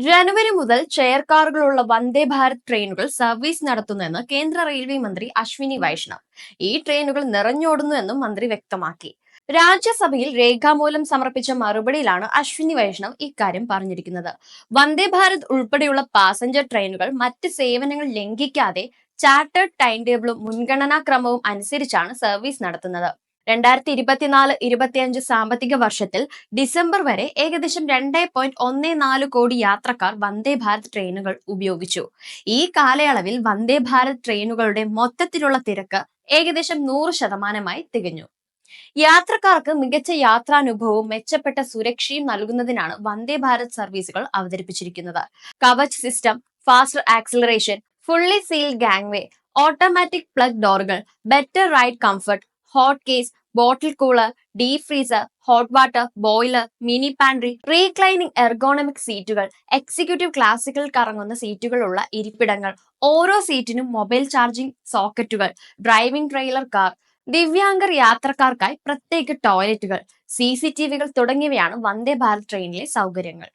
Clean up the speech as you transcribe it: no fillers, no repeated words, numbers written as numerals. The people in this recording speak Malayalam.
ജനുവരി മുതൽ ചെയർ കാറുകളുള്ള വന്ദേ ഭാരത് ട്രെയിനുകൾ സർവീസ് നടത്തുന്നുവെന്ന് കേന്ദ്ര റെയിൽവേ മന്ത്രി അശ്വിനി വൈഷ്ണവ്. ഈ ട്രെയിനുകൾ നിറഞ്ഞോടുന്നുവെന്നും മന്ത്രി വ്യക്തമാക്കി. രാജ്യസഭയിൽ രേഖാമൂലം സമർപ്പിച്ച മറുപടിയിലാണ് അശ്വിനി വൈഷ്ണവ് ഇക്കാര്യം പറഞ്ഞിരിക്കുന്നത്. വന്ദേ ഭാരത് ഉൾപ്പെടെയുള്ള പാസഞ്ചർ ട്രെയിനുകൾ മറ്റ് സേവനങ്ങൾ ലംഘിക്കാതെ ചാർട്ടേഡ് ടൈം ടേബിളും മുൻഗണനാക്രമവും അനുസരിച്ചാണ് സർവീസ് നടത്തുന്നത്. 2024-25 സാമ്പത്തിക വർഷത്തിൽ ഡിസംബർ വരെ ഏകദേശം 2.14 കോടി യാത്രക്കാർ വന്ദേ ഭാരത് ട്രെയിനുകൾ ഉപയോഗിച്ചു. ഈ കാലയളവിൽ വന്ദേ ഭാരത് ട്രെയിനുകളുടെ മൊത്തത്തിലുള്ള തിരക്ക് ഏകദേശം 100%-മായി തികഞ്ഞു. യാത്രക്കാർക്ക് മികച്ച യാത്രാനുഭവവും മെച്ചപ്പെട്ട സുരക്ഷയും നൽകുന്നതിനാണ് വന്ദേ ഭാരത് സർവീസുകൾ അവതരിപ്പിച്ചിരിക്കുന്നത്. Kavach system, faster acceleration, fully sealed gangway, automatic plug ഡോറുകൾ, better ride comfort, hot case, bottle cooler, deep freezer, hot water, boiler, mini pantry, reclining ergonomic സീറ്റുകൾ, എക്സിക്യൂട്ടീവ് ക്ലാസിക്കൽ കറങ്ങുന്ന സീറ്റുകളുള്ള ഇരിപ്പിടങ്ങൾ, ഓരോ സീറ്റിനും മൊബൈൽ ചാർജിംഗ് സോക്കറ്റുകൾ, ഡ്രൈവിംഗ് ട്രെയിലർ കാർ, ദിവ്യാംഗർ യാത്രക്കാർക്കായി പ്രത്യേക ടോയ്ലറ്റുകൾ, CCTVകൾ തുടങ്ങിയവയാണ് വന്ദേ ഭാരത് ട്രെയിനിലെ സൗകര്യങ്ങൾ.